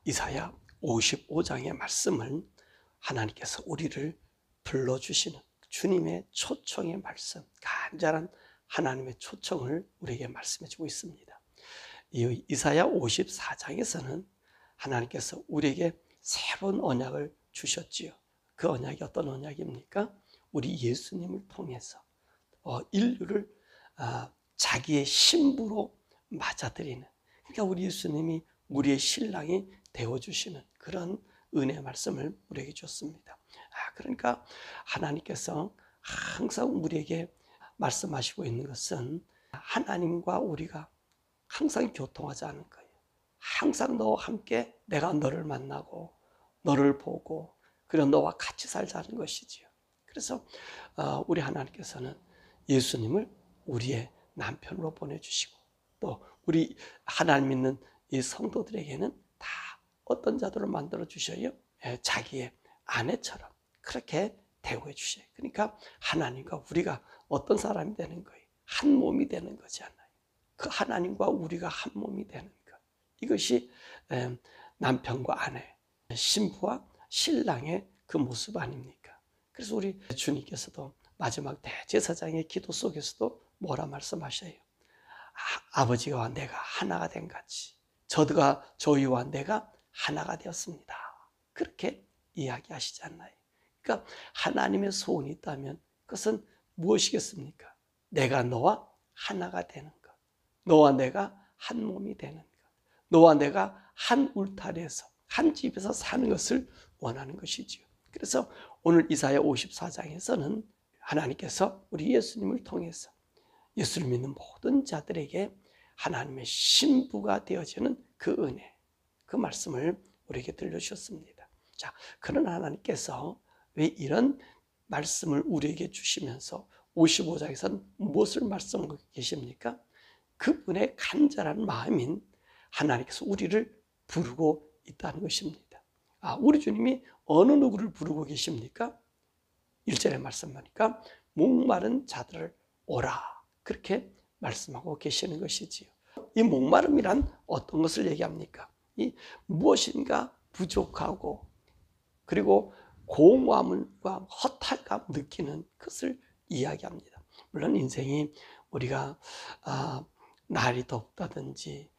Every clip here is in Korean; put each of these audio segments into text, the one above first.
이사야 55장의 말씀을 하나님께서 우리를 불러주시는 주님의 초청의 말씀, 간절한 하나님의 초청을 우리에게 말씀해 주고 있습니다. 이 이사야 54장에서는 하나님께서 우리에게 새로운 언약을 주셨지요. 그 언약이 어떤 언약입니까? 우리 예수님을 통해서 인류를 자기의 신부로 맞아들이는, 그러니까 우리 예수님이 우리의 신랑이 되어주시는 그런 은혜의 말씀을 우리에게 줬습니다. 그러니까 하나님께서 항상 우리에게 말씀하시고 있는 것은 하나님과 우리가 항상 교통하자는 거예요. 항상 너와 함께 내가 너를 만나고 너를 보고 그리고 너와 같이 살자는 것이지요. 그래서 우리 하나님께서는 예수님을 우리의 남편으로 보내주시고 또 우리 하나님 믿는 이 성도들에게는 다 어떤 자들을 만들어 주셔요? 자기의 아내처럼 그렇게 대우해 주셔요. 그러니까 하나님과 우리가 어떤 사람이 되는 거예요? 한 몸이 되는 거잖아요. 그 하나님과 우리가 한 몸이 되는 것, 이것이 남편과 아내, 신부와 신랑의 그 모습 아닙니까? 그래서 우리 주님께서도 마지막 대제사장의 기도 속에서도 뭐라 말씀하셔요? 아버지와 내가 하나가 된 같이 저희와 내가 하나가 되었습니다. 그렇게 이야기하시잖아요. 그러니까 하나님의 소원이 있다면 그것은 무엇이겠습니까? 내가 너와 하나가 되는 것, 너와 내가 한 몸이 되는 것, 너와 내가 한 울타리에서 한 집에서 사는 것을 원하는 것이지요. 그래서 오늘 이사야 54장에서는 하나님께서 우리 예수님을 통해서 예수를 믿는 모든 자들에게 하나님의 신부가 되어지는 그 은혜, 그 말씀을 우리에게 들려주셨습니다. 자, 그런 하나님께서 왜 이런 말씀을 우리에게 주시면서 55장에서는 무엇을 말씀하고 계십니까? 그분의 간절한 마음인 하나님께서 우리를 부르고 있다는 것입니다. 우리 주님이 어느 누구를 부르고 계십니까? 1절에 말씀하니까 목마른 자들을 오라, 그렇게 말씀하고 계시는 것이지요. 이 목마름이란 어떤 것을 얘기합니까? 이 무엇인가 부족하고 그리고 공허함과 허탈감 느끼는 것을 이야기합니다. 물론 인생이 우리가 날이 덥다든지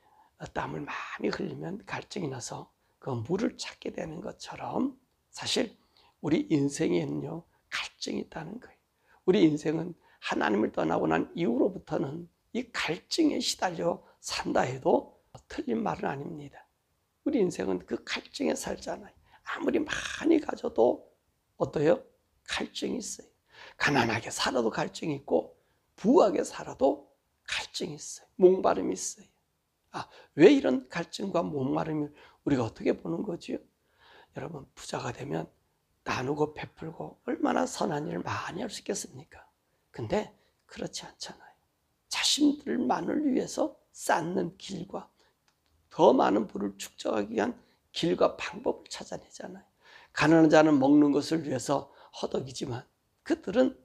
땀을 많이 흘리면 갈증이 나서 그 물을 찾게 되는 것처럼 사실 우리 인생에는요 갈증이 있다는 거예요. 우리 인생은 하나님을 떠나고 난 이후로부터는 이 갈증에 시달려 산다 해도 틀린 말은 아닙니다. 우리 인생은 그 갈증에 살잖아요. 아무리 많이 가져도 어때요? 갈증이 있어요. 가난하게 살아도 갈증이 있고 부하게 살아도 갈증이 있어요. 목마름이 있어요. 왜 이런 갈증과 목마름을 우리가 어떻게 보는 거지요? 여러분, 부자가 되면 나누고 베풀고 얼마나 선한 일을 많이 할 수 있겠습니까? 근데 그렇지 않잖아요. 자신들만을 위해서 쌓는 길과 더 많은 부를 축적하기 위한 길과 방법을 찾아내잖아요. 가난한 자는 먹는 것을 위해서 허덕이지만 그들은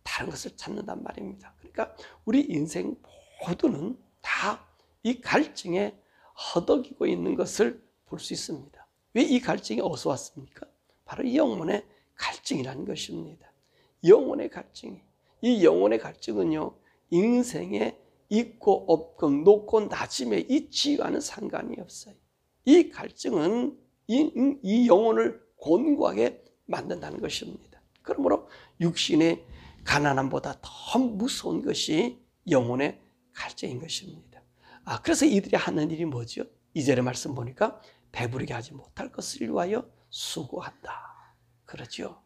다른 것을 찾는단 말입니다. 그러니까 우리 인생 모두는 다 이 갈증에 허덕이고 있는 것을 볼 수 있습니다. 왜 이 갈증이 어디서 왔습니까? 바로 이 영혼의 갈증이라는 것입니다. 영혼의 갈증이. 이 영혼의 갈증은요, 인생에 있고 없고 높고 낮음에 있지와는 상관이 없어요. 이 갈증은 이 영혼을 곤고하게 만든다는 것입니다. 그러므로 육신의 가난함보다 더 무서운 것이 영혼의 갈증인 것입니다. 그래서 이들이 하는 일이 뭐죠? 2절의 말씀 보니까 배부르게 하지 못할 것을 위하여 수고한다. 그러죠.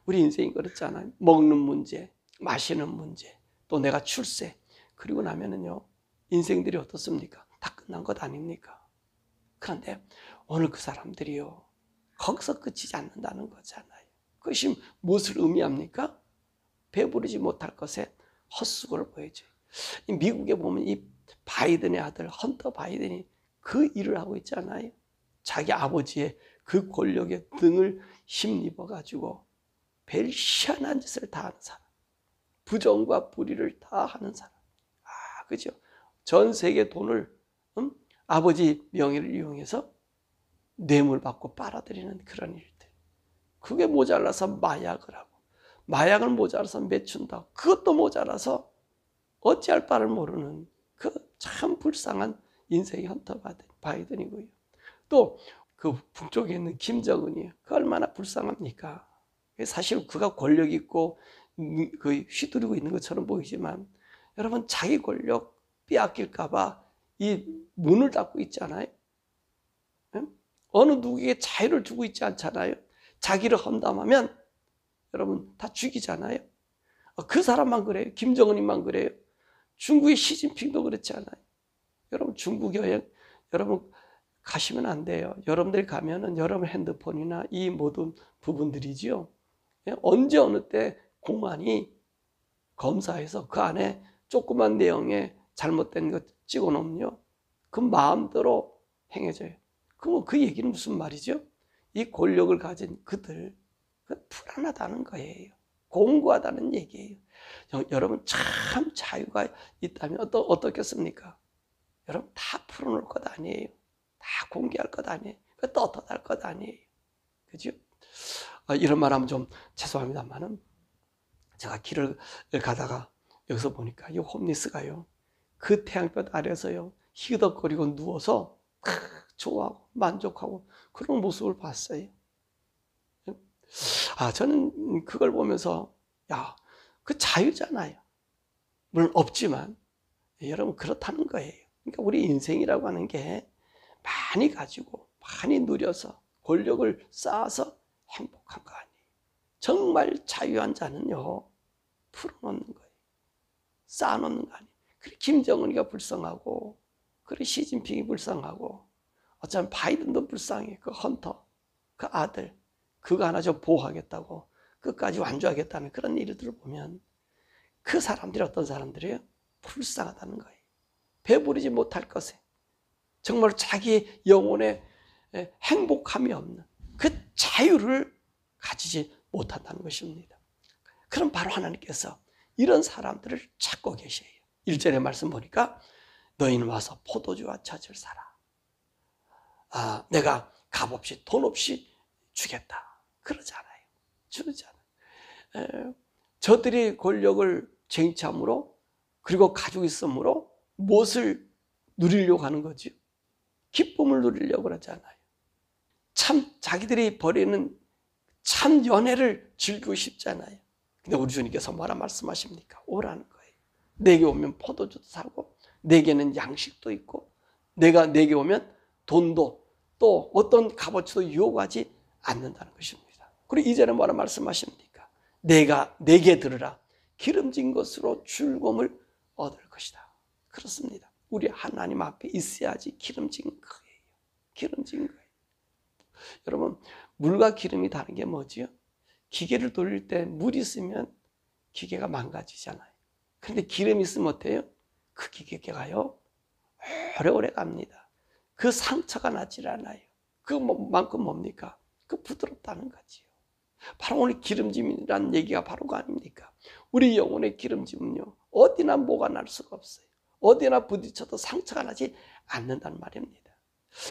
우리 인생이 그렇잖아요. 먹는 문제, 마시는 문제, 또 내가 출세, 그리고 나면은요, 인생들이 어떻습니까? 다 끝난 것 아닙니까? 그런데 오늘 그 사람들이요, 거기서 그치지 않는다는 거잖아요. 그것이 무엇을 의미합니까? 배부르지 못할 것에 헛수고를 보여줘요. 미국에 보면 이 바이든의 아들 헌터 바이든이 그 일을 하고 있잖아요. 자기 아버지의 그 권력의 등을 힘입어가지고 별 희한한 짓을 다 하는 사람, 부정과 불의를 다 하는 사람. 그죠? 전 세계 돈을 아버지 명예를 이용해서 뇌물 받고 빨아들이는 그런 일들. 그게 모자라서 마약을 하고, 마약을 모자라서 매춘다. 그것도 모자라서 어찌할 바를 모르는 그 참 불쌍한 인생의 헌터 바이든이고요. 또 그 북쪽에 있는 김정은이에요. 그 얼마나 불쌍합니까? 사실 그가 권력 있고 그 휘두르고 있는 것처럼 보이지만 여러분 자기 권력 빼앗길까 봐 이 문을 닫고 있잖아요. 어느 누구에게 자유를 주고 있지 않잖아요. 자기를 험담하면 여러분 다 죽이잖아요. 그 사람만 그래요. 김정은이만 그래요. 중국의 시진핑도 그렇지 않아요. 여러분 중국 여행 여러분 가시면 안 돼요. 여러분들이 가면은 여러분 핸드폰이나 이 모든 부분들이지요. 언제 어느 때 공안이 검사해서 그 안에 조그만 내용에 잘못된 것 찍어 놓으면요. 그 마음대로 행해져요. 그럼 그 얘기는 무슨 말이죠? 이 권력을 가진 그들 불안하다는 거예요. 공고하다는 얘기예요. 여러분 참 자유가 있다면 어떻겠습니까? 여러분 다 풀어놓을 것 아니에요. 다 공개할 것 아니에요. 떳떳할 것 아니에요. 그죠? 이런 말하면 좀 죄송합니다만은 제가 길을 가다가 여기서 보니까 이 홈리스가요. 그 태양볕 아래서요. 희덕거리고 누워서 좋아하고 만족하고 그런 모습을 봤어요. 저는 그걸 보면서 그 자유잖아요. 물론 없지만 여러분 그렇다는 거예요. 그러니까 우리 인생이라고 하는 게 많이 가지고 많이 누려서 권력을 쌓아서 행복한 거 아니에요. 정말 자유한 자는요. 풀어놓는 거예요. 쌓아놓는 거 아니에요. 그래 김정은이가 불쌍하고 그래 시진핑이 불쌍하고 어쩌면 바이든도 불쌍해. 그 헌터 그 아들 그거 하나 좀 보호하겠다고 끝까지 완주하겠다는 그런 일들을 보면 그 사람들이 어떤 사람들이에요? 불쌍하다는 거예요. 배부르지 못할 것에 정말 자기의 영혼에 행복함이 없는 그 자유를 가지지 못한다는 것입니다. 그럼 바로 하나님께서 이런 사람들을 찾고 계셔요. 1절의 말씀 보니까 너희는 와서 포도주와 젖을 사라. 내가 값없이 돈 없이 주겠다. 그러지 않아요. 주지 않아요. 저들이 권력을 쟁취함으로 그리고 가지고 있으므로 무엇을 누리려고 하는 거죠? 기쁨을 누리려고 그러지 않아요. 참 자기들이 벌이는 참 연애를 즐기고 싶잖아요. 근데 우리 주님께서 뭐라 말씀하십니까? 오라는 거예요. 내게 오면 포도주도 사고 내게는 양식도 있고 내게 오면 돈도 또 어떤 값어치도 유혹하지 않는다는 것입니다. 그리고 이전에 뭐라 말씀하십니까? 내게 들으라. 기름진 것으로 즐거움을 얻을 것이다. 그렇습니다. 우리 하나님 앞에 있어야지 기름진 거예요. 기름진 거예요. 여러분 물과 기름이 다른 게 뭐지요? 기계를 돌릴 때 물이 있으면 기계가 망가지잖아요. 그런데 기름이 있으면 어때요? 그 기계가요 오래오래 갑니다. 그 상처가 나질 않아요. 그만큼 뭡니까? 그 부드럽다는 거지요. 바로 오늘 기름짐이라는 얘기가 바로 그 아닙니까? 우리 영혼의 기름짐은요 어디나 뭐가 날 수가 없어요. 어디나 부딪혀도 상처가 나지 않는다는 말입니다.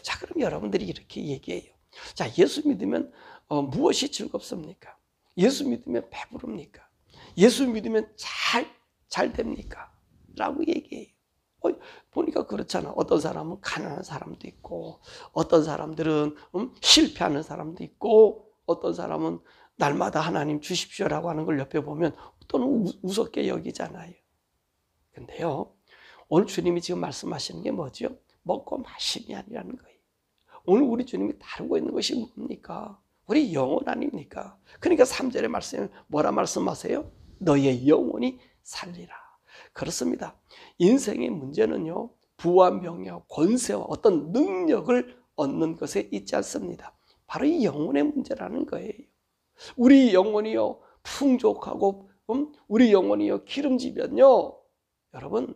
자, 그럼 여러분들이 이렇게 얘기해요. 자, 예수 믿으면 무엇이 즐겁습니까? 예수 믿으면 배부릅니까? 예수 믿으면 잘 됩니까? 라고 얘기해요. 보니까 그렇잖아. 어떤 사람은 가난한 사람도 있고 어떤 사람들은 실패하는 사람도 있고 어떤 사람은 날마다 하나님 주십시오라고 하는 걸 옆에 보면 또는 우습게 여기잖아요. 근데요 오늘 주님이 지금 말씀하시는 게 뭐죠? 먹고 마심이 아니라는 거예요. 오늘 우리 주님이 다루고 있는 것이 뭡니까? 우리 영혼 아닙니까? 그러니까 3절의 말씀에 뭐라 말씀하세요? 너의 영혼이 살리라. 그렇습니다. 인생의 문제는요 부와 명예와 권세와 어떤 능력을 얻는 것에 있지 않습니다. 바로 이 영혼의 문제라는 거예요. 우리 영혼이요 풍족하고 우리 영혼이요 기름지면요 여러분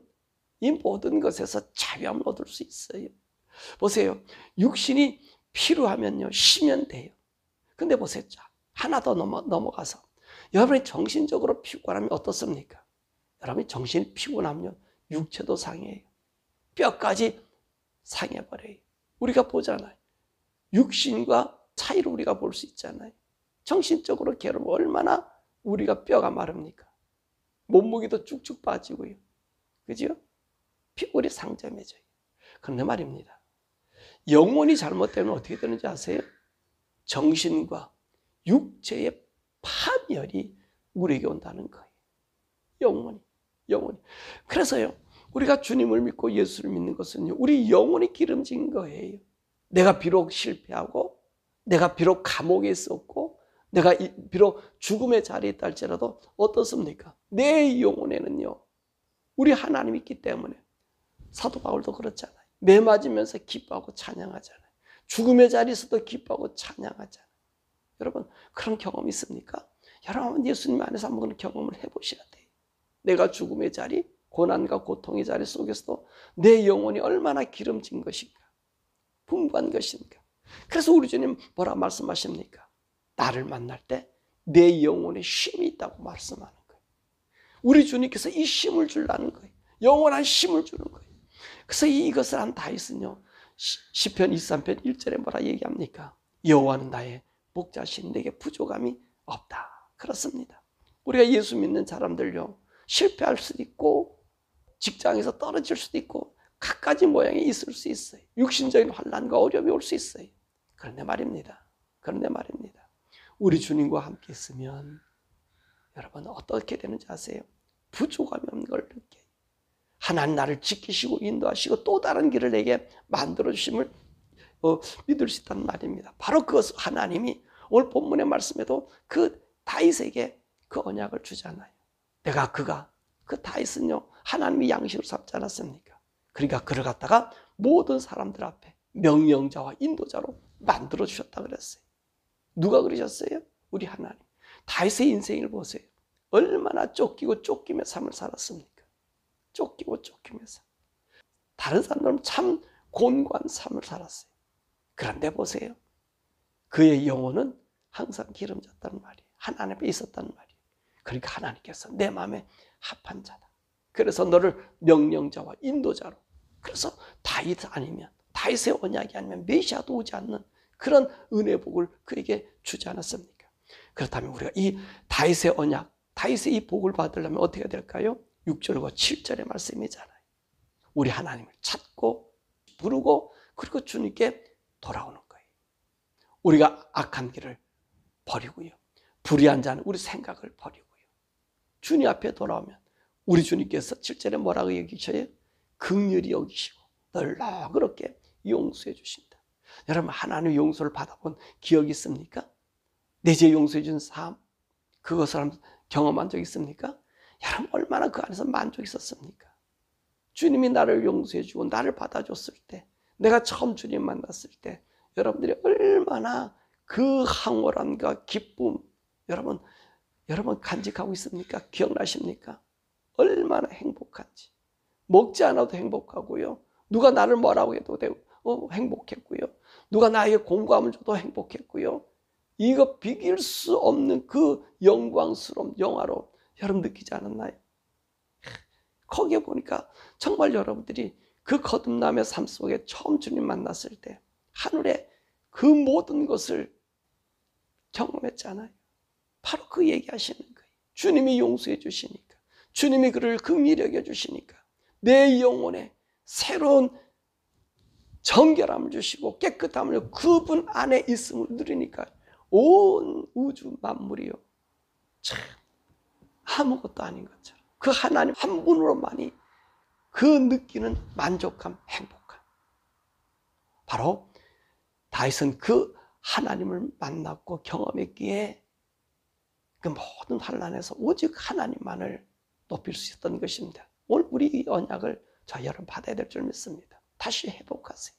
이 모든 것에서 자유함을 얻을 수 있어요. 보세요. 육신이 피로하면요 쉬면 돼요. 근데 보세요. 하나 더 넘어가서 여러분이 정신적으로 피곤하면 어떻습니까? 여러분이 정신이 피곤하면 육체도 상해요. 뼈까지 상해버려요. 우리가 보잖아요. 육신과 차이를 우리가 볼 수 있잖아요. 정신적으로 괴로워 얼마나 우리가 뼈가 마릅니까? 몸무게도 쭉쭉 빠지고요. 그죠? 피골이 상점해져요. 그런데 말입니다. 영혼이 잘못되면 어떻게 되는지 아세요? 정신과 육체의 파멸이 우리에게 온다는 거예요. 영혼이. 그래서요, 우리가 주님을 믿고 예수를 믿는 것은요, 우리 영혼이 기름진 거예요. 내가 비록 실패하고, 내가 비록 감옥에 있었고, 내가 비록 죽음의 자리에 있다 할지라도 어떻습니까? 내 영혼에는요, 우리 하나님이 있기 때문에 사도 바울도 그렇잖아요. 매 맞으면서 기뻐하고 찬양하잖아요. 죽음의 자리에서도 기뻐하고 찬양하잖아요. 여러분, 그런 경험 있습니까? 여러분, 예수님 안에서 한번 경험을 해보셔야 돼요. 내가 죽음의 자리, 고난과 고통의 자리 속에서도 내 영혼이 얼마나 기름진 것인가, 풍부한 것인가. 그래서 우리 주님 뭐라 말씀하십니까? 나를 만날 때 내 영혼에 쉼이 있다고 말씀하는 거예요. 우리 주님께서 이 쉼을 주려는 거예요. 영원한 쉼을 주는 거예요. 그래서 이것을 한 다윗은요, 시편 23편 1절에 뭐라 얘기합니까? 여호와는 나의 목자신, 내게 부족함이 없다. 그렇습니다. 우리가 예수 믿는 사람들요, 실패할 수도 있고 직장에서 떨어질 수도 있고 갖가지 모양이 있을 수 있어요. 육신적인 환난과 어려움이 올 수 있어요. 그런데 말입니다. 우리 주님과 함께 있으면 여러분 어떻게 되는지 아세요? 부족함이 없는 걸 느껴요. 하나님 나를 지키시고 인도하시고 또 다른 길을 내게 만들어주심을 믿을 수 있다는 말입니다. 바로 그것을 하나님이 오늘 본문의 말씀에도 그 다윗에게 그 언약을 주잖아요. 그 다윗은요, 하나님이 양식을 삼지 않았습니까? 그러니까 그를 갖다가 모든 사람들 앞에 명령자와 인도자로 만들어 주셨다 그랬어요. 누가 그러셨어요? 우리 하나님. 다윗의 인생을 보세요. 얼마나 쫓기고 쫓기며 삶을 살았습니까? 쫓기고 쫓기면서. 다른 사람들은 참 곤고한 삶을 살았어요. 그런데 보세요. 그의 영혼은 항상 기름졌다는 말이에요. 하나님 앞에 있었다는 말이에요. 그러니까 하나님께서 내 마음에 합한 자다. 그래서 너를 명령자와 인도자로. 그래서 다윗 아니면, 다윗의 언약이 아니면 메시아도 오지 않는 그런 은혜 복을 그에게 주지 않았습니까? 그렇다면 우리가 이 다윗의 언약, 다윗의 이 복을 받으려면 어떻게 될까요? 6절과 7절의 말씀이잖아요. 우리 하나님을 찾고 부르고 그리고 주님께 돌아오는 거예요. 우리가 악한 길을 버리고요. 불의한 자는 우리 생각을 버리고요. 주님 앞에 돌아오면 우리 주님께서 7절에 뭐라고 얘기하셔요? 긍휼히 여기시고 널 너그럽게 용서해 주신다. 여러분, 하나님의 용서를 받아본 기억이 있습니까? 내 죄 용서해 준 삶, 그것을 한번 경험한 적 있습니까? 여러분, 얼마나 그 안에서 만족이 있었습니까? 주님이 나를 용서해 주고 나를 받아줬을 때, 내가 처음 주님 만났을 때 여러분들이 얼마나 그 황홀함과 기쁨, 여러분 간직하고 있습니까? 기억나십니까? 얼마나 행복한지. 먹지 않아도 행복하고요. 누가 나를 뭐라고 해도 행복했고요. 누가 나에게 공감을 줘도 행복했고요. 이거 비길 수 없는 그 영광스러운 영화로 여러분 느끼지 않았나요? 거기에 보니까 정말 여러분들이 그 거듭남의 삶 속에 처음 주님 만났을 때 하늘에 그 모든 것을 경험했잖아요. 바로 그 얘기하시는 거예요. 주님이 용서해 주시니까, 주님이 그를 긍휼히 여겨 주시니까 내 영혼에 새로운 정결함을 주시고 깨끗함을 그분 안에 있음을 누리니까 온 우주 만물이요, 참 아무것도 아닌 것처럼 그 하나님 한 분으로만이 그 느끼는 만족감, 행복감. 바로 다윗은 그 하나님을 만났고 경험했기에 그 모든 환난에서 오직 하나님만을 높일 수 있었던 것입니다. 오늘 우리 이 언약을 저 여러분 받아야 될 줄 믿습니다. 다시 회복하세요.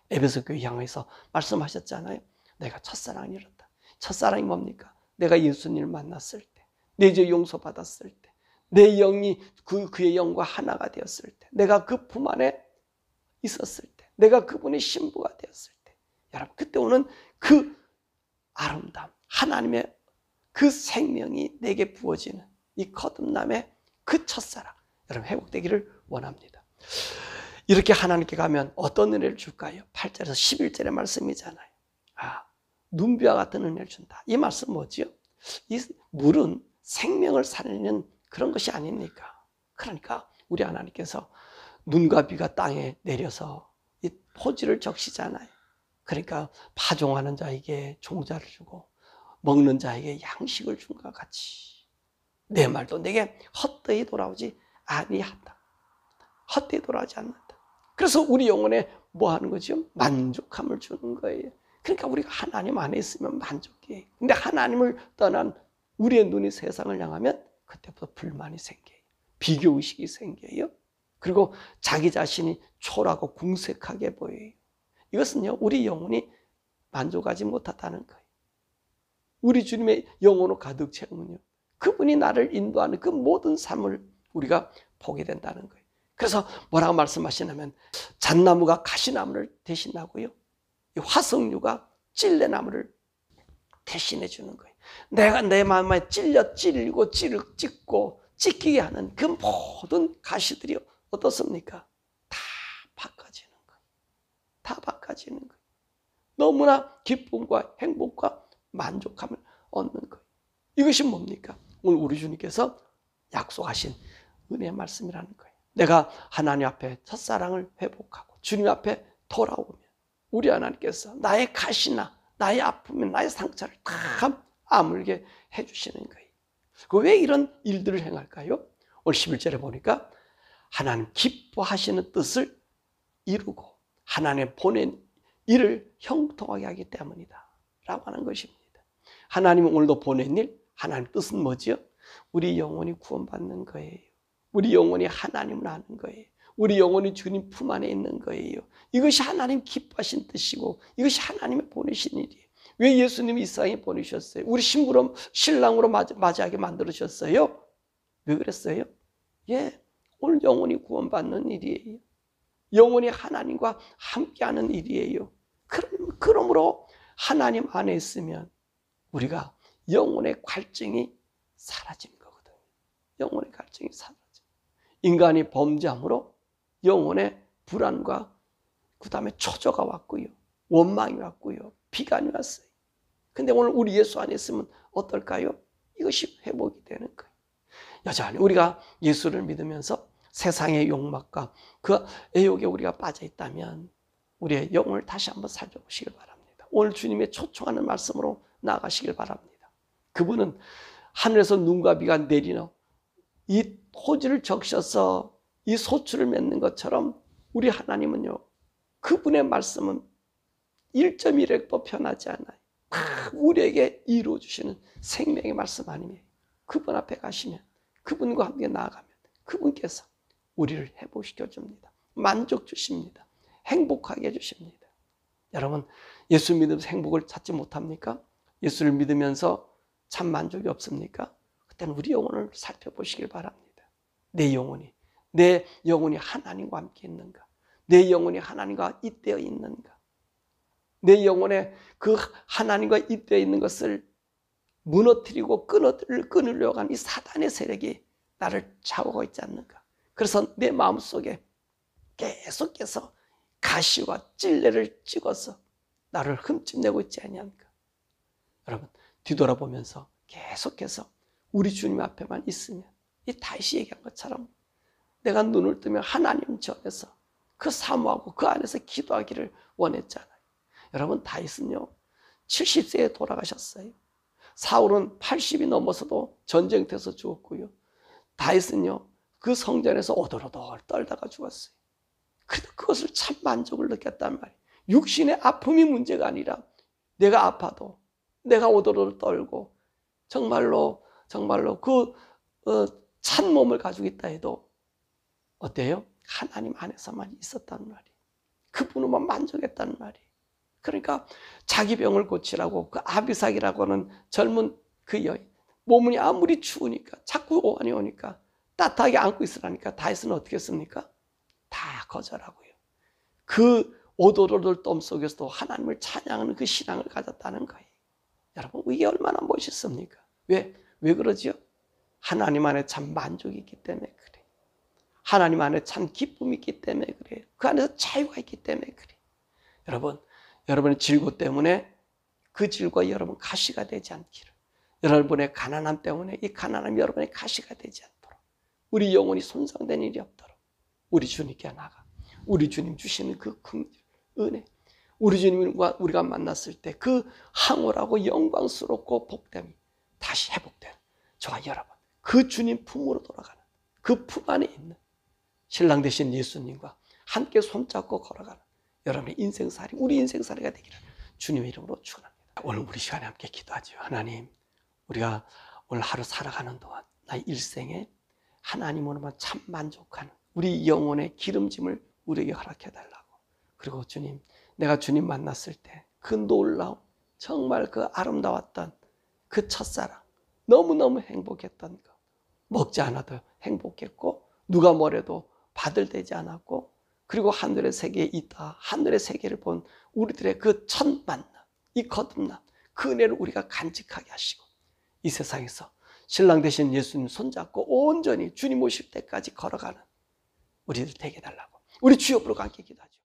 에베소 교회 향해서 말씀하셨잖아요. 내가 첫사랑을 잃었다. 첫사랑이 뭡니까? 내가 예수님을 만났을 때, 내 죄 용서받았을 때, 내 영이 그의 영과 하나가 되었을 때, 내가 그 품 안에 있었을 때, 내가 그분의 신부가 되었을 때, 여러분 그때 오는 그 아름다움, 하나님의 그 생명이 내게 부어지는 이 거듭남의 그 첫사랑, 여러분 회복되기를 원합니다. 이렇게 하나님께 가면 어떤 은혜를 줄까요? 8절에서 11절의 말씀이잖아요. 눈비와 같은 은혜를 준다. 이 말씀 뭐지요? 이 물은 생명을 살리는 그런 것이 아닙니까? 그러니까 우리 하나님께서 눈과 비가 땅에 내려서 이 토지를 적시잖아요. 그러니까 파종하는 자에게 종자를 주고 먹는 자에게 양식을 준 것 같이 내 말도 내게 헛되이 돌아오지 아니한다. 헛되이 돌아오지 않는다. 그래서 우리 영혼에 뭐 하는 거죠? 만족함을 주는 거예요. 그러니까 우리가 하나님 안에 있으면 만족해요. 근데 하나님을 떠난 우리의 눈이 세상을 향하면 그때부터 불만이 생겨요. 비교의식이 생겨요. 그리고 자기 자신이 초라하고 궁색하게 보여요. 이것은요, 우리 영혼이 만족하지 못하다는 거예요. 우리 주님의 영혼으로 가득 채우면요, 그분이 나를 인도하는 그 모든 삶을 우리가 보게 된다는 거예요. 그래서 뭐라고 말씀하시냐면 잣나무가 가시나무를 대신하고요, 화석류가 찔레나무를 대신해 주는 거예요. 내가 내 마음에 찔리고 찢고 찢기게 하는 그 모든 가시들이 어떻습니까? 다 바꿔지는 거예요. 다 바꿔지는 거예요. 너무나 기쁨과 행복과 만족함을 얻는 거예요. 이것이 뭡니까? 오늘 우리 주님께서 약속하신 은혜의 말씀이라는 거예요. 내가 하나님 앞에 첫사랑을 회복하고 주님 앞에 돌아오면 우리 하나님께서 나의 가시나 나의 아픔이나 나의 상처를 다 아물게 해주시는 거예요. 왜 이런 일들을 행할까요? 오늘 11절에 보니까 하나님 기뻐하시는 뜻을 이루고 하나님 보낸 일을 형통하게 하기 때문이다 라고 하는 것입니다. 하나님이 오늘도 보낸 일, 하나님 뜻은 뭐지요? 우리 영혼이 구원받는 거예요. 우리 영혼이 하나님을 아는 거예요. 우리 영혼이 주님 품 안에 있는 거예요. 이것이 하나님 기뻐하신 뜻이고 이것이 하나님의 보내신 일이에요. 왜 예수님이 이 세상에 보내셨어요? 우리 신랑으로 맞이하게 만들으셨어요? 왜 그랬어요? 오늘 영혼이 구원받는 일이에요. 영혼이 하나님과 함께하는 일이에요. 그러므로 하나님 안에 있으면 우리가 영혼의 갈증이 사라지는 거거든요. 영혼의 갈증이 사라져. 인간이 범죄함으로 영혼의 불안과 그 다음에 초조가 왔고요. 원망이 왔고요. 비관이 왔어요. 근데 오늘 우리 예수 안에 있으면 어떨까요? 이것이 회복이 되는 거예요. 여전히 우리가 예수를 믿으면서 세상의 욕망과 그 애욕에 우리가 빠져 있다면 우리의 영혼을 다시 한번 살펴보시길 바랍니다. 오늘 주님의 초청하는 말씀으로 나아가시길 바랍니다. 그분은 하늘에서 눈과 비가 내리는 이 토지를 적셔서 이 소출을 맺는 것처럼 우리 하나님은요, 그분의 말씀은 1.1획도 변하지 않아요. 다 우리에게 이루어주시는 생명의 말씀 아니에요. 그분 앞에 가시면, 그분과 함께 나아가면 그분께서 우리를 회복시켜 줍니다. 만족 주십니다. 행복하게 해주십니다. 여러분, 예수 믿으면서 행복을 찾지 못합니까? 예수를 믿으면서 참 만족이 없습니까? 그때는 우리 영혼을 살펴보시길 바랍니다. 내 영혼이 하나님과 함께 있는가? 내 영혼이 하나님과 잇대어 있는가? 내 영혼에 그 하나님과 잇대어 있는 것을 무너뜨리고 끊으려고 하는 이 사단의 세력이 나를 좌우하고 있지 않는가? 그래서 내 마음속에 계속해서 가시와 찔레를 찍어서 나를 흠집내고 있지 않냐니까. 여러분, 뒤돌아보면서 계속해서 우리 주님 앞에만 있으면 이 다윗이 얘기한 것처럼 내가 눈을 뜨면 하나님 전에서 그 사모하고 그 안에서 기도하기를 원했잖아요. 여러분, 다윗은요 70세에 돌아가셨어요. 사울은 80이 넘어서도 전쟁터에서 죽었고요. 다윗은요 그 성전에서 오돌오돌 떨다가 죽었어요. 그것을 참 만족을 느꼈단 말이에요. 육신의 아픔이 문제가 아니라 내가 아파도 내가 오돌오돌 떨고 정말로 그 찬 몸을 가지고 있다 해도 어때요? 하나님 안에서만 있었단 말이에요. 그분으로만 만족했단 말이에요. 그러니까 자기 병을 고치라고 그 아비삭이라고 하는 젊은 그 여인, 몸이 아무리 추우니까 자꾸 오한이 오니까 따뜻하게 안고 있으라니까 다윗은 어떻게 했습니까? 다 거절하고요. 그 오돌오돌 땀 속에서도 하나님을 찬양하는 그 신앙을 가졌다는 거예요. 여러분, 이게 얼마나 멋있습니까? 왜 그러지요? 하나님 안에 참 만족이 있기 때문에 그래요. 하나님 안에 참 기쁨이 있기 때문에 그래요. 그 안에서 자유가 있기 때문에 그래요. 여러분의 질고 때문에 그 질과 여러분 가시가 되지 않기를, 여러분의 가난함 때문에 이 가난함이 여러분의 가시가 되지 않도록, 우리 영혼이 손상된 일이 없도록 우리 주님께 나가 우리 주님 주시는 그 은혜, 우리 주님과 우리가 만났을 때 그 황홀하고 영광스럽고 복됨이 다시 회복되는 저와 여러분, 그 주님 품으로 돌아가는 그 품 안에 있는 신랑 되신 예수님과 함께 손잡고 걸어가는 여러분의 인생살이, 우리 인생살이가 되기를 주님의 이름으로 축원합니다. 오늘 우리 시간에 함께 기도하죠. 하나님, 우리가 오늘 하루 살아가는 동안 나의 일생에 하나님으로만 참 만족하는 우리 영혼의 기름짐을 우리에게 허락해달라고. 그리고 주님, 내가 주님 만났을 때 그 놀라움, 정말 그 아름다웠던 그 첫사랑, 너무너무 행복했던 거, 먹지 않아도 행복했고 누가 뭐래도 받을되지 않았고, 그리고 하늘의 세계에 있다 하늘의 세계를 본 우리들의 그 첫 만남, 이 거듭남, 그 은혜를 우리가 간직하게 하시고 이 세상에서 신랑 되신 예수님 손잡고 온전히 주님 오실 때까지 걸어가는 우리들 되게 해달라고 우리 주 옆으로 함께 기도하죠.